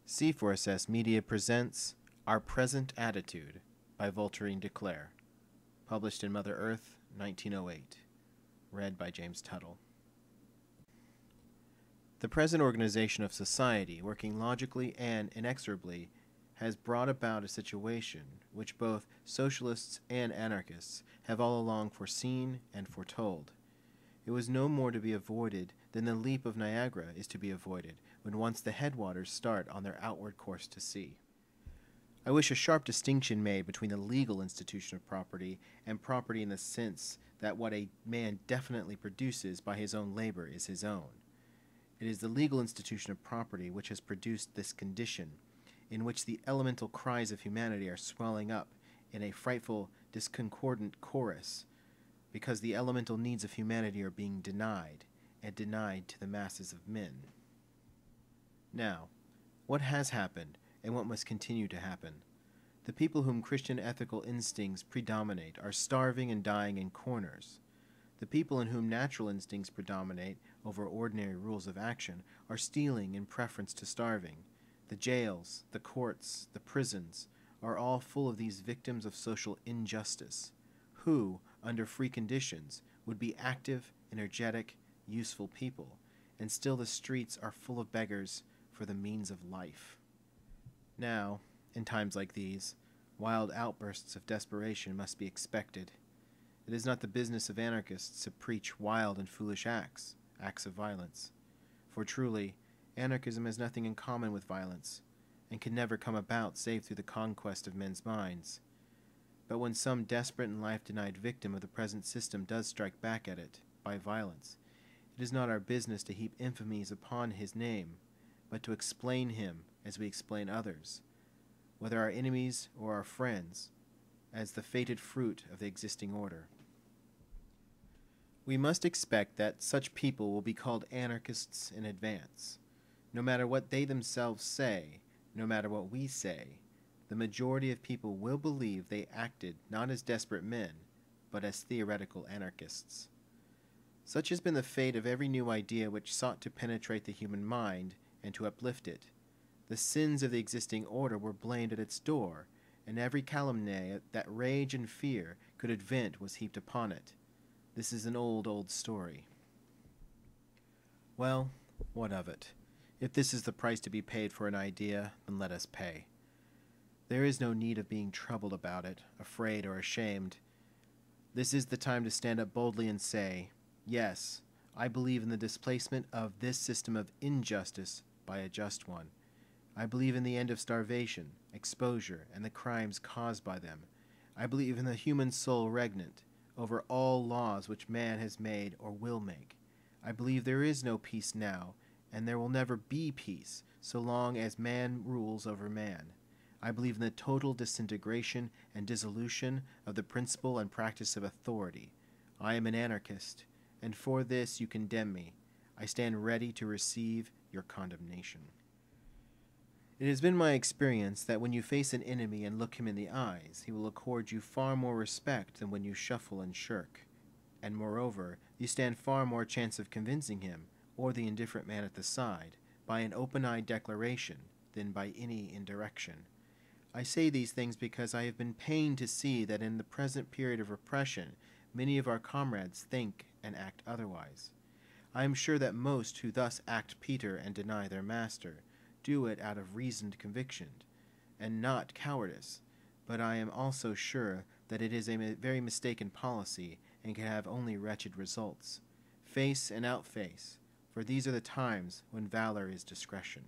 C4SS Media presents Our Present Attitude by Voltairine de Cleyre, published in Mother Earth, 1908, read by James Tuttle. The present organization of society, working logically and inexorably, has brought about a situation which both socialists and anarchists have all along foreseen and foretold. It was no more to be avoided than the leap of Niagara is to be avoided when once the headwaters start on their outward course to sea. I wish a sharp distinction made between the legal institution of property and property in the sense that what a man definitely produces by his own labor is his own. It is the legal institution of property which has produced this condition, in which the elemental cries of humanity are swelling up in a frightful, discordant chorus, because the elemental needs of humanity are being denied, and denied to the masses of men. Now, what has happened, and what must continue to happen? The people whom Christian ethical instincts predominate are starving and dying in corners. The people in whom natural instincts predominate over ordinary rules of action are stealing in preference to starving. The jails, the courts, the prisons are all full of these victims of social injustice, who, under free conditions, would be active, energetic, useful people, and still the streets are full of beggars for the means of life. Now, in times like these, wild outbursts of desperation must be expected. It is not the business of anarchists to preach wild and foolish acts of violence. For truly, anarchism has nothing in common with violence, and can never come about save through the conquest of men's minds. But when some desperate and life-denied victim of the present system does strike back at it, by violence, it is not our business to heap infamies upon his name, but to explain him as we explain others, whether our enemies or our friends, as the fated fruit of the existing order. We must expect that such people will be called anarchists in advance. No matter what they themselves say, no matter what we say, the majority of people will believe they acted not as desperate men, but as theoretical anarchists. Such has been the fate of every new idea which sought to penetrate the human mind and to uplift it. The sins of the existing order were blamed at its door, and every calumny that rage and fear could invent was heaped upon it. This is an old story. Well, what of it? If this is the price to be paid for an idea, then let us pay. There is no need of being troubled about it, afraid or ashamed. This is the time to stand up boldly and say, yes, I believe in the displacement of this system of injustice by a just one. I believe in the end of starvation, exposure, and the crimes caused by them. I believe in the human soul regnant over all laws which man has made or will make. I believe there is no peace now, and there will never be peace so long as man rules over man. I believe in the total disintegration and dissolution of the principle and practice of authority. I am an anarchist, and for this you condemn me. I stand ready to receive your condemnation. It has been my experience that when you face an enemy and look him in the eyes, he will accord you far more respect than when you shuffle and shirk. And moreover, you stand far more chance of convincing him, or the indifferent man at the side, by an open-eyed declaration than by any indirection. I say these things because I have been pained to see that in the present period of repression, many of our comrades think and act otherwise. I am sure that most who thus act Peter and deny their master do it out of reasoned conviction, and not cowardice, but I am also sure that it is a very mistaken policy and can have only wretched results. Face and outface, for these are the times when valor is discretion.